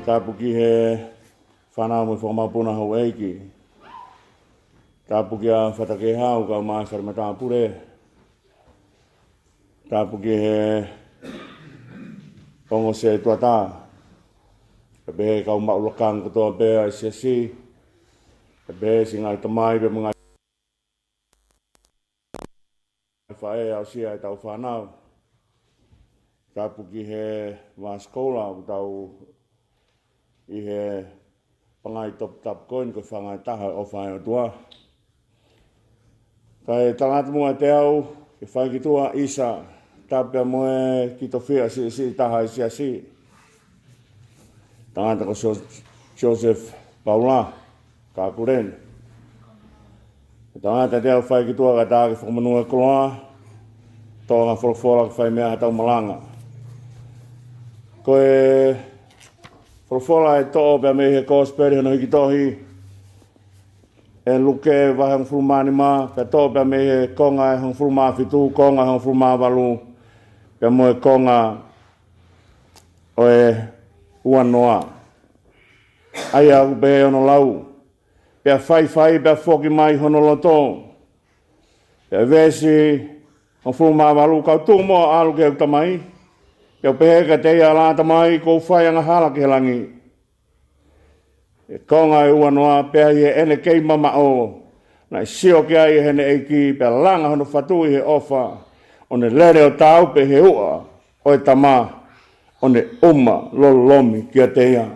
Tāpuki he whanau mo whakamapuna hau EIKI. Tāpuki a whatake hau ka mai wharamata pure. Tāpuki he pongo Sētuata. Ka behe kau maulakang katoa bea Siasi. Ka behe singai tamai be mga whae au sia e tau whanau. Tāpuki he wā skola o tau i he pangai top koin ko whangai taha o whae o tua. Kai tangata mua te au, ke whae ki tua isa, tāpia moe ki to whia si taha i Siasi. Tangata ko Joseph Kākuleni. Tangata te au whae ki tua ka tā ke whakamanua koloa, tōnga wholofola ka whae mea hatau Malanga. Koe wholofola e tō pia me he Kōsipeli Hono hiki tohi. E luke wahe hong fulumani mā, pia tō pia me he konga e hong fulumā fitu, konga e hong fulumā walu, pia mo e konga o e uanoa. Ai au behe ono lau, pia whai pia foki mai hono loto. Pia veesi hong fulumā walu, kau tū mo alu ke utamai. Pia pehe ka te ia lāta mai, kou whai anga hala ke langi. E konga e uanoa, pia i ene kei mama o. Na i sio ke ai hene EIKI, pia langa hono whatu i he ofa. O ne lere o tau pe he ua, o e tama, o ne uma lolomi kia te ia.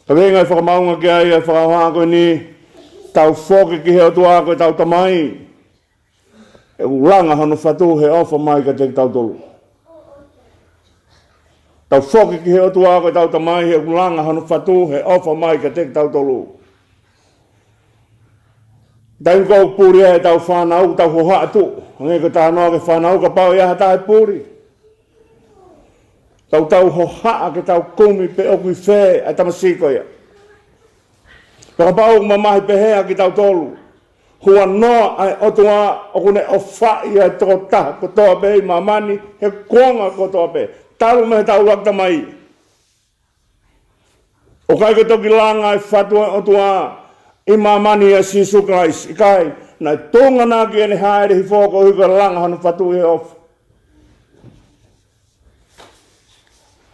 Ka venga e whakamaunga ke ai e whakahako ni, tau foki ki he o tuako e tau tamai. E ulanga hono whatu he ofa mai ka te tau tolu. Tau foki ki he o tuako e tau tamai he ulanga hono whatu he ofa mai ka te tau tolu. Taim kou puri e tau whanau, tau hoha atu. Ngai ka tānoa ke whanau ka pau iaha tae puri. Tau hoha ke tau kumi pe okui whē e tamasiko ia. Ka pau mamahi pehea ki tau tolu. Hua noa ai otua o kune o whai ai toko taha kotoa pe i mamani he konga kotoa pe. Taru me he tau lakta mai. O kai ke toki langa ai whatua otua i mamani a Sīsū Kalaisi. I kai, nai Tonga nā ki ene haere hi whoko hika langa hanu whatu he off.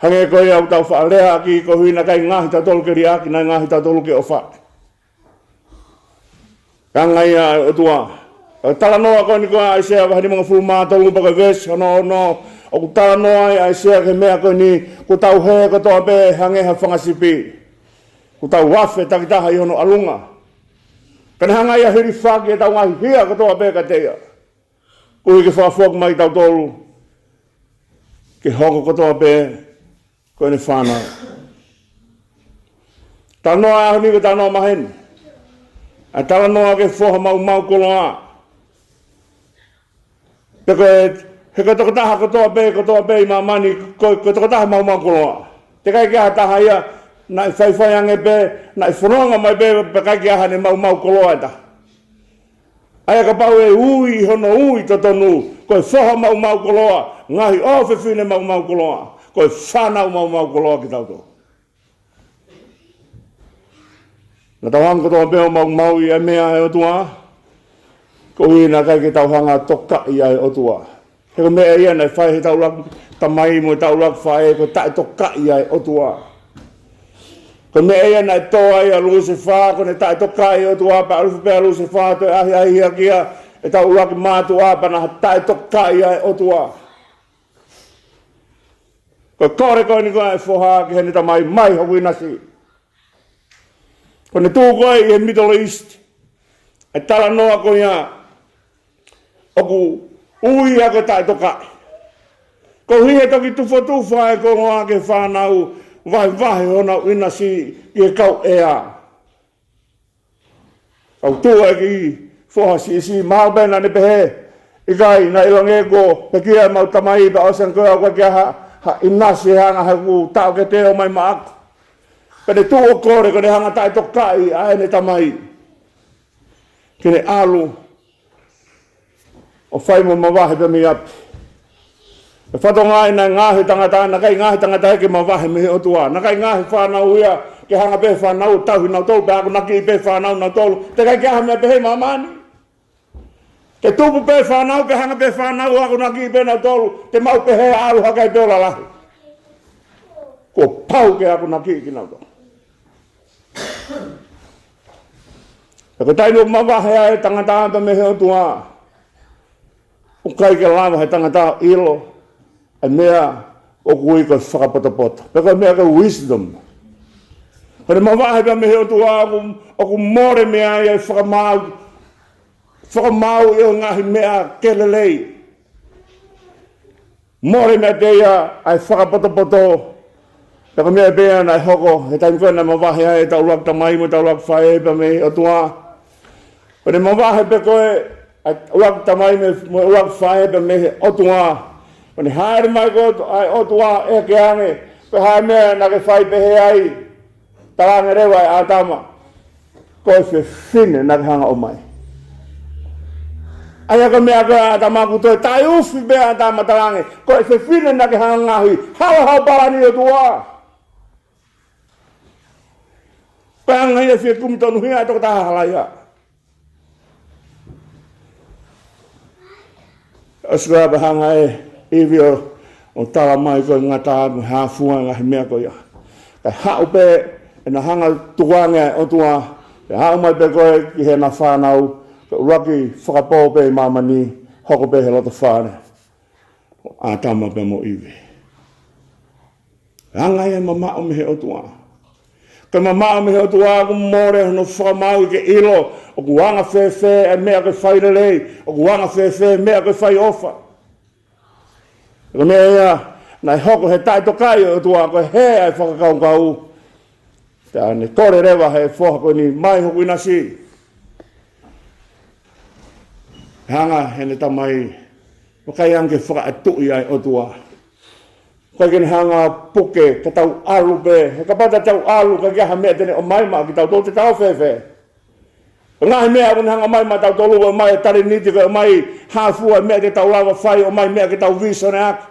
Hange koe au tau whaalea ki ko huina kai ngahi tau tolu ke riaki, nai ngahi tau tolu ke o wha. Kangai a otua. Tala noa koe ni koe ai sea wahani mga fulmaa tolu paka veesi, no. O ku tala noa ai sea ke mea koe ni ku tau he katoa pe hange ha whangasipi. Ku tau wafe takitaha i hono alunga. Kani hanga ia hiri whaki e tau ngahi hia katoa pe ka teia. Kuhi ke whafok mai tau tolu. Ke hoko katoa pe koe ni whanau. Tala noa ahoni ke tala noa maheni. A tala noa ke foha mau koloa. Peko he katokotaha katoa pe i mamani koe katokotaha mau koloa. Te kai kia taha ia na i whai ange pe, na i whanonga mai pe kai kia hane mau koloa eta. Aia ka pau e ui hono ui totonu, koe foha mau koloa, ngahi ofe whine mau koloa, koe whanau mau koloa ki tauto. Na tauhanga katoa peo mau i e mea e otua, ko hui na kai ki tauhanga toka i e otua. He ko mea ia nei whai he taulak tamai mo taulak whai ko tae toka i e otua. Ko mea ia nei toa i a luse wha, ko ne tae toka i otua, pa alufu pea luse wha, to e ahi kia, e taulak mātu apa na tae toka i e otua. Ko kore koe ni koe e foha ki hene tamai mai hawi nasi. Ko ne tū koe i e Middle East, e tala noa koe ia, oku ui a koe tae tokai. Ko hui e toki tufa e ko noa ke whanau, vai hona ina si i e kau ea. Kau tū e ki foha si maubena ne pehe, i kai na ilangego, pe kia mau tamai pa osan koe au kia ha inasi hanga haku tau ke teo mai maaku. Pene tū o kore ko ne hanga tae tokai a ene tamai. Kene alu, o whai mo mawahe pe mi api. E whatonga ina ngahi tangata, na kai ngahi tangata heke ma wahe mehe o tua. Na kai ngahi whanau ia, ke hanga pe whanau, tauhi nau tolu, pe aku naki pe whanau nau tolu. Te kai kia hamea pehe mamani. Te tupu pe whanau, ke hanga pe whanau, aku naki pe nau tolu, te mau pehe alu hakai pe ola lahi. Ko pau ke aku naki ki nau tolu. E ko tainu ma wahe ai tangata pe mehe o tua. Ukai ke lama he tangata ilo. E mea o kui ko whakapotapota. Peko mea ka wisdom. Kone mawahe pia mehe o tua o ku more mea i whakamau. Whakamau i o ngahi mea kelelei. More mea teia ai whakapotapoto. Peko mea pia nai hoko. He taimi whena mawahe ai tau lak tamai mo tau lak whae pia mehe o tua. Kone mawahe peko e lak tamai mo lak whae pia mehe o tua. Kone haere mai ko ai o tua e ke ange, pe hae mea na ke whai pehe ai, talange rewa e atama, ko e whine na ke hanga o mai. Ai aka mea ko atama kutoi, tai ufi mea atama talange, ko e whine na ke hanga ngahi, hao parani o tua. Panga ia whie kumtonu hia toko taha halaya. Osua bahanga e, iwi o tala mai koe ngata hafua ngahi mea koe ia. Kai hau pe e na hanga tuange o tua. Kai hau mai pe koe ki he na whanau. Ka uraki whakapō pe mamani hoko pe he loto whane. A tama pe mo iwi. Hanga ia mamao me he o tua. Ka mamao me he o tua ku more no whakamau ke ilo. O ku wanga whewhe e mea koe whairelei. O ku wanga whewhe e mea koe whai ofa. Ko mea ia, nai hoko he tai tokai o tua, ko he ai whakakaukau. Te ane kore rewa he foha ko ni mai hoku ina si. Hanga he ne tamai, ko kai anke whakaatui ai o tua. Ko kene hanga puke, ka tau alu pe, he ka pata tau alu, ka kia ha mea tene o maima, ki tau tō te tau whewhe. Ngahi mea kun hanga mai ma tau tolu o mai tari niti ko mai hafua mea ke tau lawa whai o mai mea ke tau viso ne ak.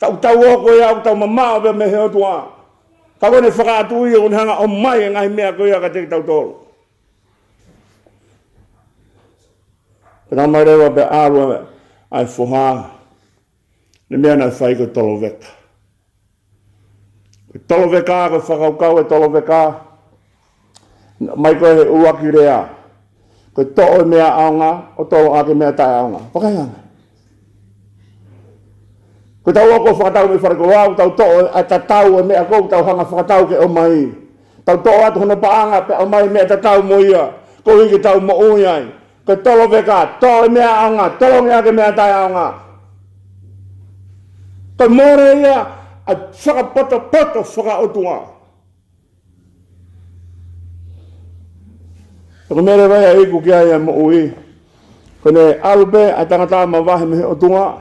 Tau tau oko ia tau mamao pe me heo tua. Ka kone whakaatu ia kun hanga o mai ngahi mea ko ia ka te tau tolu. Pena mai rewa pe alu ai foha. Ne mea nai whai ko tolo veka. Tolo veka ko whakaukau e tolo veka. Mai ko he uaki rea. Ko to'o mea aonga, o tolo ake mea tae aonga. Pakai anga. Ko tau oko whakatau me wharekoau, tau to'o a tatau e mea kou, tau hanga whakatau ke o mai. Tau to'o atu hono paanga pe o mai mea tatau mo ia. Ko hiki tau mo uiai. Ko tolo veka, to'o mea aonga, tolo mea ake mea tae aonga. Ko more ia, a whakapoto whakaotua. Ko mere vai ai ku kia ia mo ui. Ko ne albe a tangata ma wahe mehe o tunga.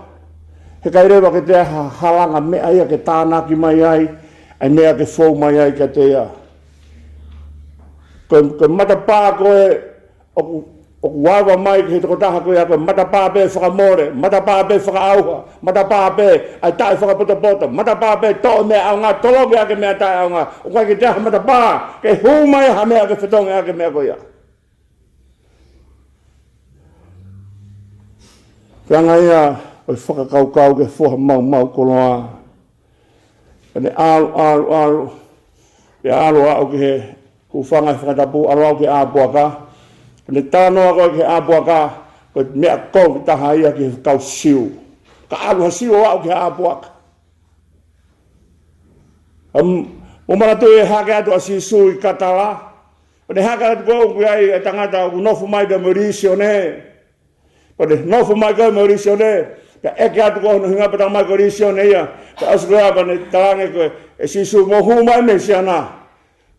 He kai rewa ke te halanga mea ia ke tānaki mai ai. Ai mea ke fōu mai ai ke te ia. Ko matapā koe o wawa mai ke he toko taha koe a koe matapā pe whakamore. Matapā pe whakaauha. Matapā pe ai tae whakapotapota. Matapā pe to'o mea aunga tologe ake mea tae aunga. O kai ke te aha matapā ke hu mai ha mea ke whetonge ake mea koe ia. Ranga ia, oi whakakaukau ke foha mau koloa. Kane alu. Ke alu au ke he kuwhanga whakatapu, alu au ke āpuaka. Kane tānoa koe ke āpuaka, koe mea kou ki taha ia ke kau siu. Ka alu ha siu au ke āpuaka. Umaratu e hake atu a Sīsū Kalaisi. Kane hake atu kou ki ai e tangata ku nofu mai ka Mauricio ne. Pode nofu mai ka Mauricio ne, ka eke atu ko no hinga pata mai Mauricio ne ia, ka asukea pa ne talange ko e Sīsū mo hu mai me siana,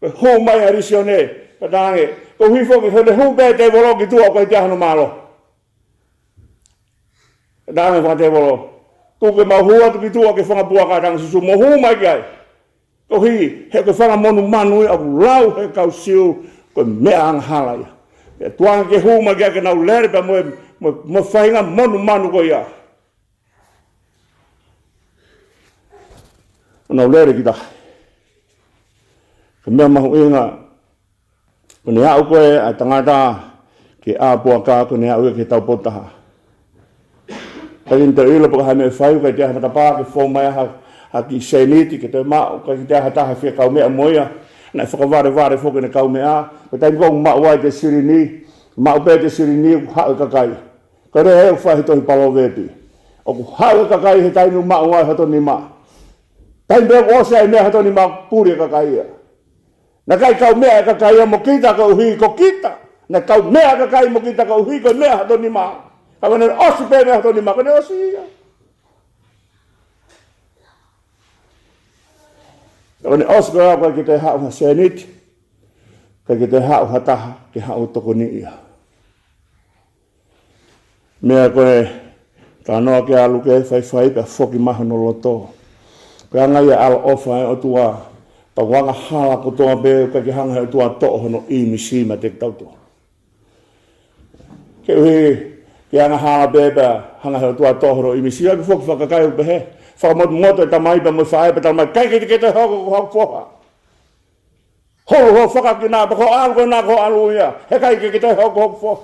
ko hu mai Mauricio ne, ka talange, ko hifo ki hone hu pe te volo ki tua ko i te ahano malo. Ka talange wha te volo, tu ke mau hu atu ki tua ke whanga puaka tanga Sīsū mo hu mai ki ai. Ko hi, he ko whanga monu manu aku lau he kau siu, ko mea ang halai. Tuanga ke hu mai ki ai ke nau lere pa mo whainga monu manu ko ia. Ona ulere kita. Kemea mahu inga. Kone hau koe a tangata ke a puaka kone hau ke tau potaha. Kain te ilo paka hame whai kai te hamata pā ke fō mai ha ki seniti ke te mao kai te hataha whia kau mea moia. Nai whakaware whoke ne kau mea. Ko tai mkong mao wai te sirini. Mao pē te sirini hau kakai. Ka re heo whai tohi palo veti. O ku hau kakai he tainu mao wai hato ni maa. Tai mea ose ai mea hato ni maa pūria kakai ia. Na kai kau mea kakai ia mo kita ka uhi ko kita. Na kau mea kakai mo kita ka uhi ko mea hato ni maa. Kau ne osi pē mea hato ni maa. Ka ne osi ia. Kau ne osi kau kai ki te hau ha seniti. Kai ki te hau hataha ki hau toko ni ia. Mea koe tānoa ke alu ke whai pe foki maha no loto. Ka ngai ala ofa e o tua pa wanga hala ko toa be ka ki hanga e tua to hono I misi ma te tauto. Ke ui ki hanga hala be ba hanga e tua to hono I misi ai foki whakakai upe he. Whakamot moto e tamai pa mo whae pa tamai kai ki te hoko ko hoko foha. Holo ho whakakina pa ko alu ko nā ko alu ia. He kai ki te hoko foha.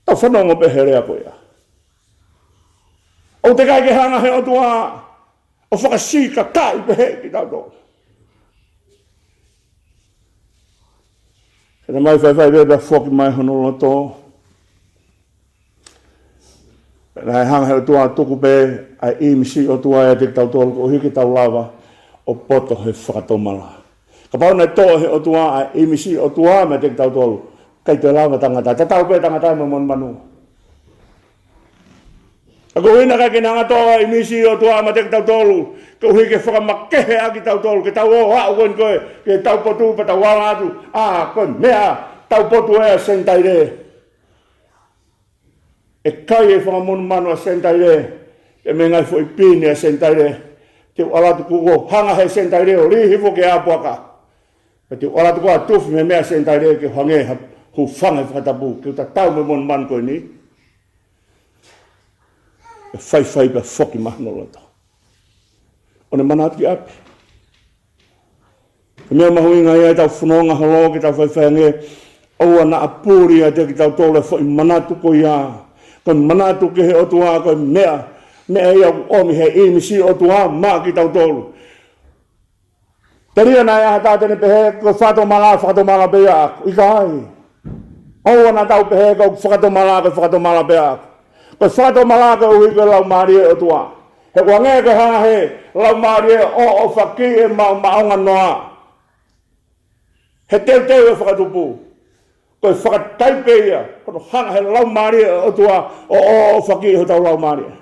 Tau whanongo pe he rea ko ia. O te kai ki hanga he o tua o whakasika kai pe he ki tau tō. Kena mai whai beba whoki mai hono loto. Pena hanga he o tua tuku pe ai I misi o tua e te tau tō o hiki tau lava o poto he whakatomala. Ka pau nei tō he o tua ai I misi o tua me te tau tō kai te lava tangata. Te tau pe tangata me mon manu. Ako hina kai kina nga toa I misi o tua ma te tau tolu. Ko hui ke whakamakehe a ki tau tolu. Ke tau o hao koen koe. Ke tau potu pa tau wala atu. Koen mea tau potu e a sentai re. E kai e whakamonu manu a sentai re. E me ngai fwoi pini a sentai re. Te alatu kuko hanga he sentai re o rihi fo ke apuaka. Te alatu kua tufi me mea sentai re ke hange hu whangai whakatapu. Ke uta tau me monu manu koe ni. E whai pa whoki mahano loto. O ne manatu ki api. Ke mea mahui ngai e tau whanonga halo ki tau whai nge. Oua na apuri a te ki tau tole whai manatu ko ia. Kon manatu ki he otua ko mea. Mea ia omi he I misi otua maa ki tau tolu. Teria na ia hata tene pehe ko whatomala bea aku. Ika ai. Oua na tau pehe ko whatomala bea aku. Ko whato malaka ui ko lau maari e o tua. He kua ngē ka hanga he lau maari e o whaki e maonga noa. He teo e whakatupu. Ko whakataipe ia. Ko hanga he lau maari e o tua o whaki e ho tau lau maari e.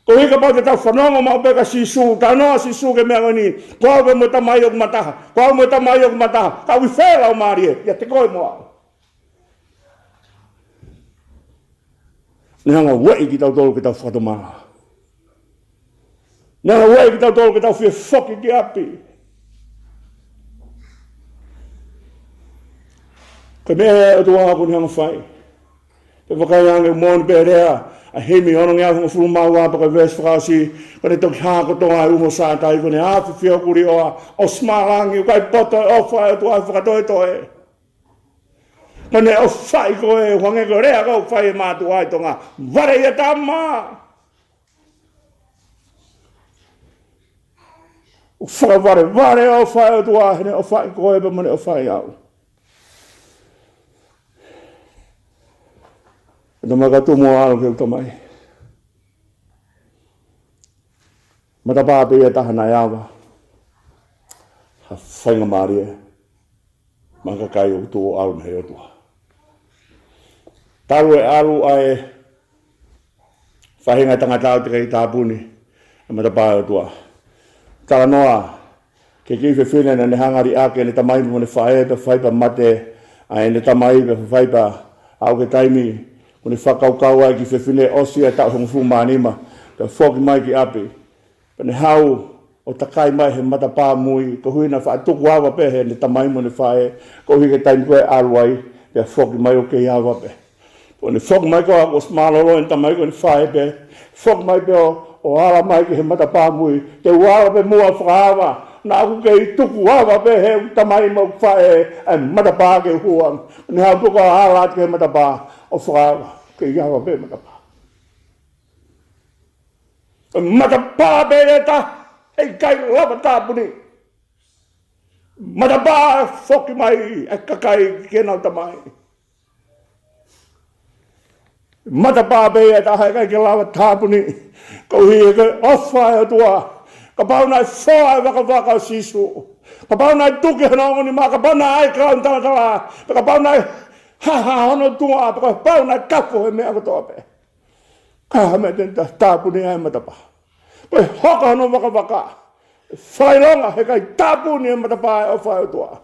Ko hika pau te tau whanonga mao peka Sīsū. Tanoa Sīsū ke mea ngani. Ko au mo tamai o kumataha. Ko au mo tamai o kumataha. Ka ui whē lau maari e. Ia te koe moa. Nanga wei ki tau tolu ki tau whakatomara. Nanga wei ki tau tolu ki tau whia whoki ki api. Ka mea o tua haku ni hanga whai. Te whakai ange mōni pē rea. A hemi ono ngā hunga fulu mau wāpa ka vēs whakasi. Ka ne toki hāko tonga e umo sātai. Ka ne hāwhi whia kuri oa. O smarangi o kai poto e o whai o tua whakatoe toe. Ka ne o whai koe, wange ko rea kau whai e mātu ai tonga. Ware ia tama! O whakaware, ware o whai o tua, hene o whai koe pa mone o whai au. E ta makatu mua alo ke utamai. Mata pāpe ia tahana e awa. Ha whainga maari e. Maka kai o tu o alu me o tua. Taru e alu ai whahinga tangatau te kei tāpuni e matapā o tua. Tala noa, ke kiwhi whina ne hangari ake ne tamai mo ne whae pe whaipa mate ai ne tamai pe whaipa au ke taimi mo ne whakaukau ai ki whine osi e tau hongu fumanima pe whoki mai ki api. Pe ne hau o takai mai he matapā mui ko huina whaatuku awa pe he ne tamai mo ne whae ko hui ke taimi koe alu ai pe whoki mai o kei awa pe. O ne whoki mai ko ako smalolo en tamai ko ne whae pe whoki mai pe o ala mai ki he matapā mui, te wala pe mua whakahawa, na aku kei tuku hawa pe he tamai mau whae, ai matapā ke huang, ni hau tuku ala ati ke matapā, o whakahawa, kei hawa pe matapā. Matapā pe e ta, hei kai lava tāpuni. Matapā foki mai, e kakai kenau tamai. Matapā pe e ta, hei kai ke lava tāpuni. Kau hi e ke ofa e tua. Ka pau nai foha e waka o Sīsū. Ka pau nai tuki hana ngoni ma, ka pau nai ai kau talatala. Ka pau nai haha hono tua, ka pau nai kako he mea katoa pe. Kaha me tenta tāpuni ai matapā. Koe hoka hono waka. Whailonga he kai tāpuni e matapā e ofa e tua.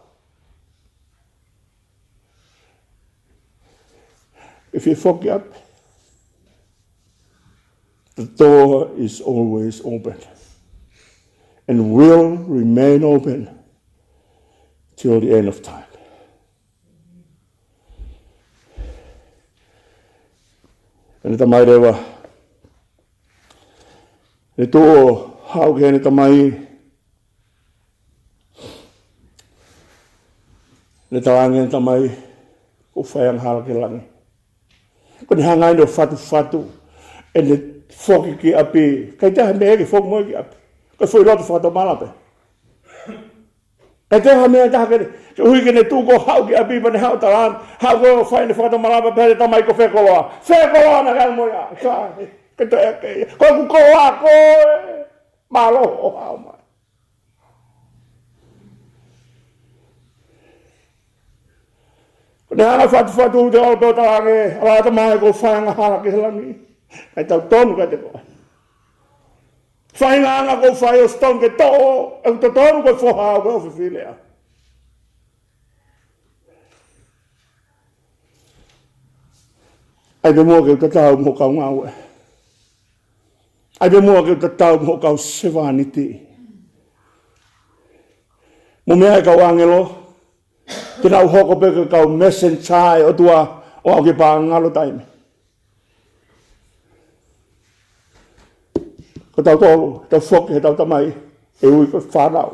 If you foki up, the door is always open and will remain open till the end of time. E tamai rewa, e tō hau ke ne tamai, ne tawangi tamai, o whaiang hala ke langi. Ko ni hangai no fatu, e ne foki ki api, kai teha mea ki foki moi ki api. Ko fui roto whakata malape. Kai teha mea taha kene, ke hui kene tūko hau ki api, pane hau talan, hau ko whai ne whakata malape, pere tamai ko whekoloa. Whekoloa na kai moia, kai, ke te eke, ko ku koa koe, malo o hau mai. Ko ne hana whatu te olpe o talange, ala tamai ko whaanga hala ki helangi. Kai tau tonu kai te koe. Whainga ko whai o stone ke tō, e to tonu koe foha o koe o whiwhilea. Ai te mua ke tatau mo kau ngaue. Ai te mua ke tatau mo kau sewaniti. Mo mea kau angelo, te nau hoko peke kau messenger o tua o au ke pāngalo taime. Ko tau tōru, tau foki he tau tamai, e ui koe whanau.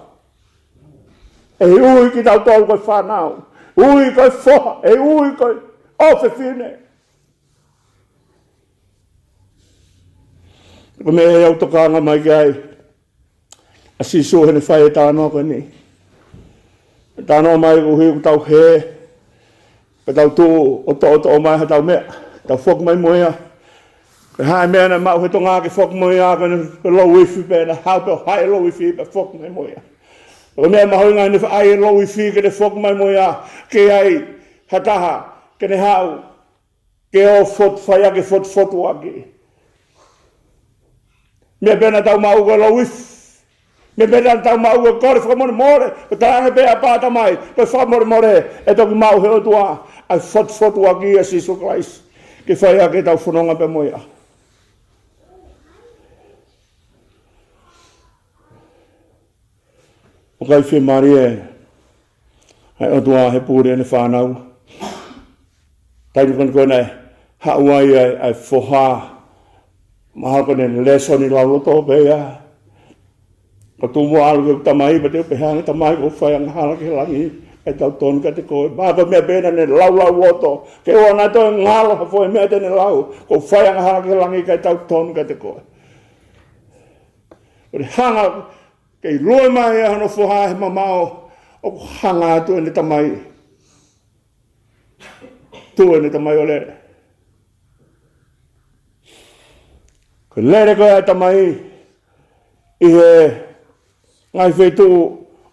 E ui ki tau tōru koe whanau. Ui koe foha, e ui koe ofe whine. Ko me e au tokanga mai ki ai, a Sīsū hene whai e tānoa koe ni. Tānoa mai ko hui ko tau he, ko tau tū o tō mai ha tau mea, tau foki mai moia. Hai mea na mau he tonga ke foki moia ka lo wifi pe na hau pe hai lo wifi pe foki mai moia. Ko mea mahu ngai ne ai lo wifi ke ne foki mai moia ke ai hataha ke ne hau ke o fot faya ke fot waki. Mea pena tau mau ko lo wifi. Mea pena tau mau ko kore whakamore more. Ko tāne pe a pāta mai. Ko whakamore more e toki mau he o tua ai fot waki a Sīsū Kalaisi. Ke whaya ke tau whanonga pe moia. O kai whi mari e, hai o tua he pūre ne whanau. Tainu kone koe nei, hauai ai foha, maha kone lesoni lau tō pēia. Ko tūmo alu ke tamai, pa teo pehangi tamai ko whaianga hala ke langi, e tau tonu ka te koe. Maha koe mea pēna ne lau oto, ke oa nai toi ngalo ha fwoi mea tene lau, ko whaianga hala ke langi ka tau tonu ka te koe. Kore hanga, kei loi mai e hano foha he mamao o hanga atu e ne tamai. Tu e ne tamai o lere. Ko lere koe e tamai i he ngai whetu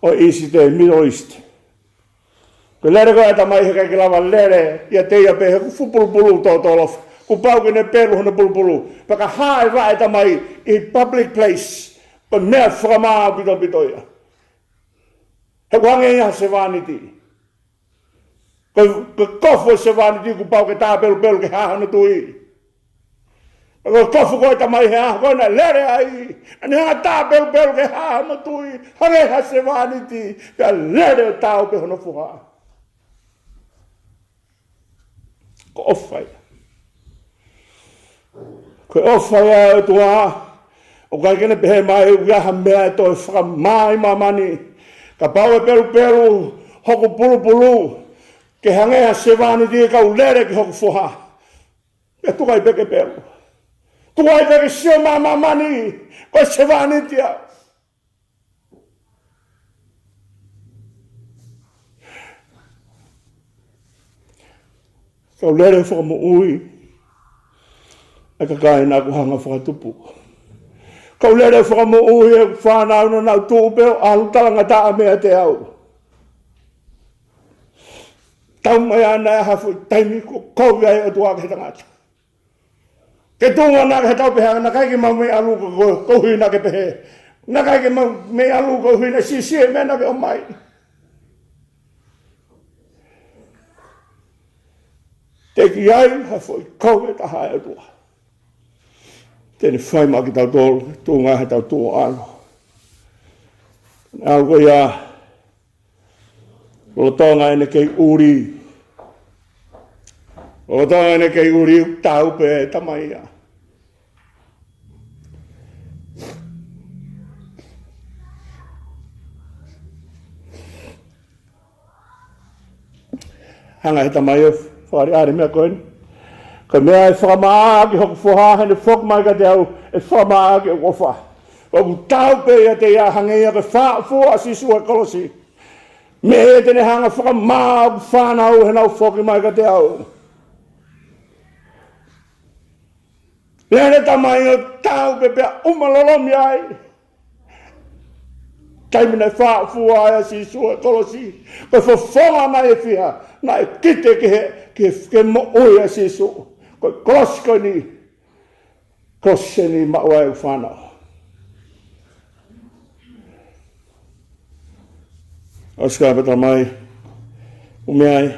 o Isite, Middle East. Ko lere koe e tamai he kai lawa lere ia teia pe he ku fupulupulu tō tōlof. Ku pau ke ne pēlu hana pulupulu. Paka hae wa e tamai i public place. Ko mea whakamaa pito ia. He kuhange ia se wāniti. Ko kofu se wāniti ku pau ke tā pelu ke hahana tui. Ko kofu koe tamai he aha koe na lere ai. Ani hanga tā pelu ke hahana tui. Hange ha se wāniti. Pea lere o tāu pe hono fuha. Ko ofai. Ko ofai e tua. O kai kene pehe mai uiaha mea e toi whakamai mamani. Ka pau e peru hoku pulu ke hangea sevani di kau lere ki hoku foha. E tukai peke peru. Tukai peke sio mamani ko sevani tia. Kau lere whakamu ui. E ka kai nā kuhanga whakatupu. Kau lere whakamu ui e whanau na nau tūpeo alu talanga taa mea te au. Tau mai ana e hafu taimi ko kou ia e o tuake he tangata. Ke tūnga nā ke tau pehe, nā kai ke mau mei alu ko hui nā ke pehe. Nā kai ke mau mei alu ko hui nā sisi e mea nā ke o mai. Te ki ai hafu i kou e taha e o tua. Tēne whai mā ki tau tōru, tūnga he tau tō anu. Nā ko ia o tonga ene kei uri. O tonga ene kei uri tau pe tamai ia. Hanga he tamai e whare are mea koeni. Ka mea e whakamaa ki hoku foha hene whakmai ka te au e whakamaa ki o wha. O ku tau pe ia te ia hangea ke wha Sīsū Kalaisi. Me e tene hanga whakamaa o ku whanau he nau whakmai ka te au. Lene tamai o tau pe pia umalolomi ai. Taimina wha aia Sīsū Kalaisi. Ko whawhonga mai e whiha. Na e kite ke mo oia Sīsū. Ko Kōsipeli maua e whanau. Oska peta mai, umeai,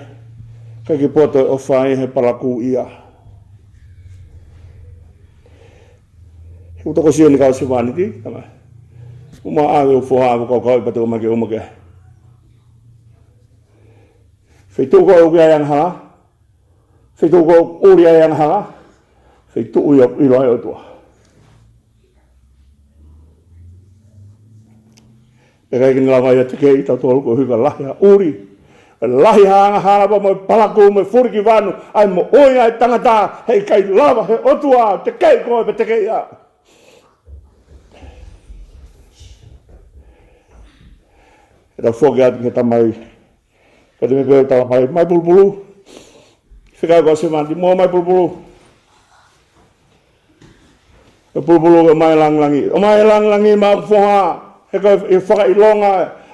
kaki poto o whai he palaku ia. Utoko sieni kau se whaniti, tama. Uma āwe o foha kau kau patu umake umake. Whituko o kia yang hala. Whituko uria yang hala. Whituko i loa o tua. E kai kini lawa ia te kei tau tolu ko huka lahi a uri. Lahi hanga hala pa mo palaku mo furiki vanu. Ai mo oia e tangata hei kai lawa he otua te kei koe pe te kei a. E tau whoki atu ke tamai. Kati me pēo tau mai pulpulu. Whikai kua se manti, mō mai pulpulu. E pulpulu e mai lāngilangi'ia. O mai lāngilangi'ia mā foha. He koe i whakailonga.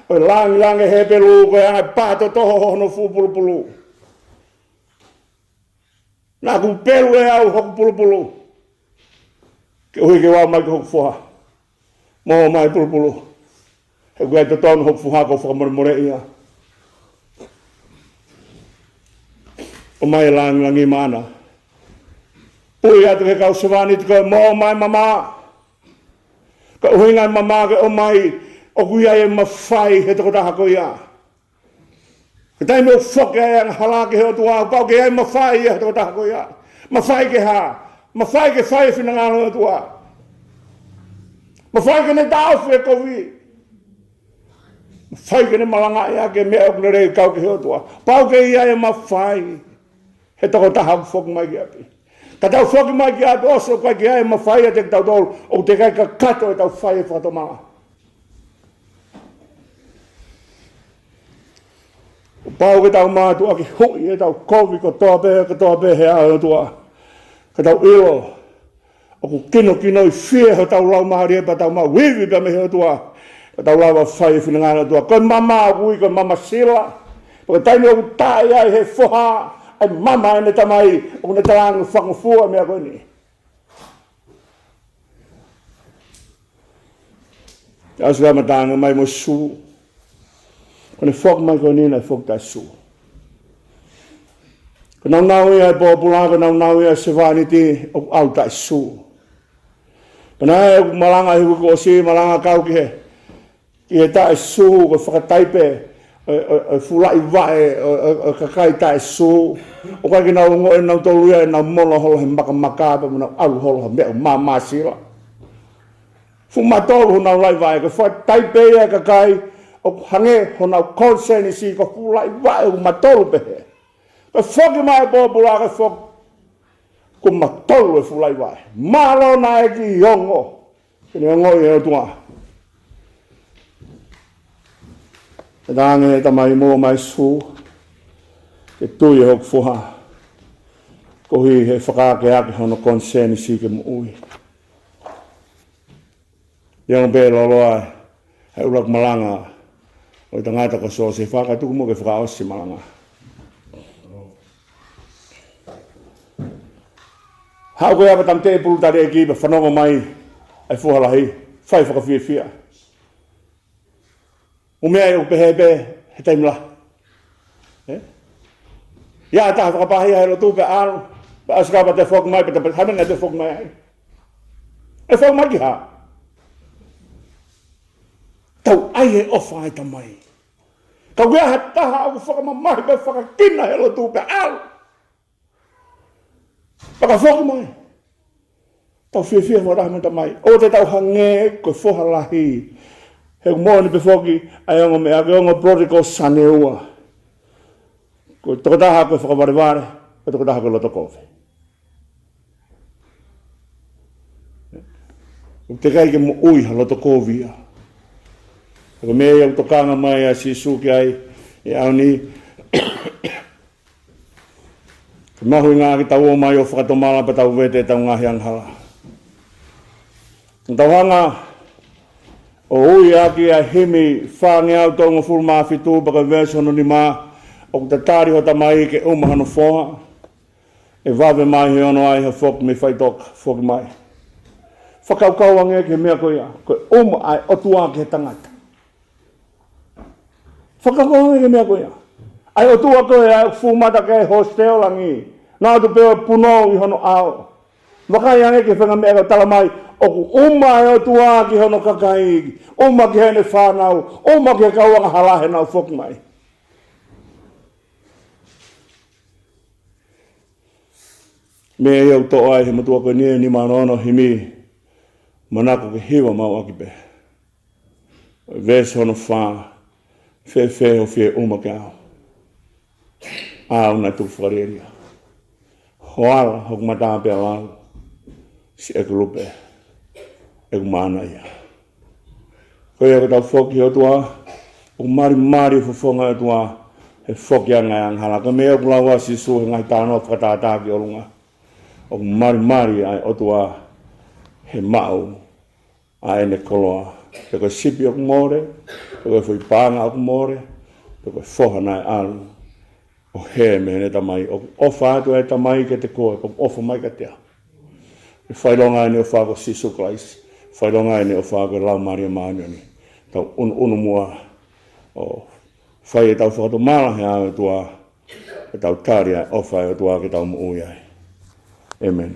O lāngilangi'ia he pelu koe angai pāto toho hono fu pulpulu. Nā ku pelu e au hoku pulpulu. Ke hui ke wā mai ke hoku foha. Mō mai pulpulu. He koe te tonu hoku foha ko whakamoremore ia. O mai lāngilangi'ia mana. Pui atu he kau sewani te koe mō mai mama. Ka uhingai mama ke o mai o kuia e mawhai he toko taha ko ia. Ka taimi o whoke ai ang halake he o tua, pau ke ai mawhai he toko taha ko ia. Mawhai ke ha, mawhai ke whai finangalo o tua. Mawhai ke ne tau whi e kowi. Mawhai ke ne malanga ia ke mea o kere kau ke he o tua. Pau ke ia e mawhai. He toko taha whoke mai ki api. Ka tau whoki mai ki api oso kai ki ai mawhai a te tau tolu o te kai ka kato e tau whai e whatomaa. O pau ke tau mātua ki hui e tau kovi ko toa pē he ao tua. Ka tau ilo o ku kino i whie ho tau lau mahari e pa tau maa wiwi pa me he o tua. Ka tau lau a whai e whinangana tua. Koe mama ui, koe mama sila. Ka taimi o ku tae ai he foha. Ai mama ene tamai o ne talangu whakafua mea koe ni. Asu kama tanga mai mo su. Kone whak mai koe ni na whak tai su. Ko nau ia e pōpulanga, nau ia se whaniti o au tai su. Kona e malanga hiku ko si malanga kau ki he. Ki he tai su ko whakataipe. O fulai vae o kakai tai su o kai nau ngo e nau tolu e nau mono holo he maka pa nau alu holo he mea mā sila Fumatolu hona lai vai ko fa taipei ka kai o hange hona consent si ko fulai vai o matolu pe. Ko foki mai bo bula ka fok ko matolu fulai vai. Malo na e ki yongo. Ni ngo ye tua. Tange tamai mo mai su. Ke tu ye hok foha. Ko hi he whaka ke ake hono consent si ke mo ui. Yang be loloa he urak Malanga o tangata ko so se whaka tuku mo ke whaka osi Malanga. Hau koe apa tam te pulu tari e kipa whanonga mai ai fuhalahi whai whakawhiawhia. O mea e upe he taimla. Ia taha whakapahi hai lo tupe alu. Askapa te foki mai, pero hamenga te foki mai. E foki mai ki ha. Tau ai e ofa ai tamai. Kau gea ha taha au whakamamai pe whakakina he lo tupe alu. Paka foki mai. Tau whiawhia mo rahma tamai. O te tau hange koe foha lahi. He kumoni pe foki ai ongo me ake ongo protocol saneua. Koe tokotaha koe whakawareware. Koe tokotaha koe loto kowe. Te kai ke mo ui haloto kovia. Ko me ia tokanga mai a Sīsū ai e au ni. Mahu ngā ki tau o mai o whakatomala pa tau vete tau ngahi anghala. Tau hanga o ui aki a himi whangi au tonga fulma fitu baka vese hono ni mā o te tāri ho tamai ke umahano foha. E wawe mai he ono ai ha foki me whaitok foki mai. Whakaukau ange ke mea koe ia, koe ai otua ke tangata. Whakaukau ange ke mea koe ia. Ai otua koe ai fumata ke hostel langi. Nā tu peo puno i hono ao. Wakai ange ke whenga mea tala mai, oku ai otua ki hono kakai. Ki hene whanau, ki kauanga halahe nau foki mai. Mea iau to ai he matua koe nie ni manono himi. Manako ke hiwa mau aki pe. Vese hono wha. Whe o whie ke au. Au nai tuku whakareria. Hoala hoku mataa pe lau. Si eku lupe. Eku maana ia. Koe eko tau foki o tua. O mari fufonga o tua. He foki a ngai anghala. Ko mea ku laua Sīsū he ngai tāno whakataataki o lunga. O mari ai o tua. He mau a ene koloa. Te koe sipi o kumore, te koe whui pānga o kumore, te koe foha nai alu. O he me ne tamai, o ofa atu e tamai ke te koe, o ofa mai ka tea. E whailonga ene o whako Sīsū Kalaisi, whailonga ene o whako lau Maria Mānioni. Tau unu mua, o whai e tau whakato malahe a e tua, e tau tāria ofa e tua ke tau mo ui ai. Amen.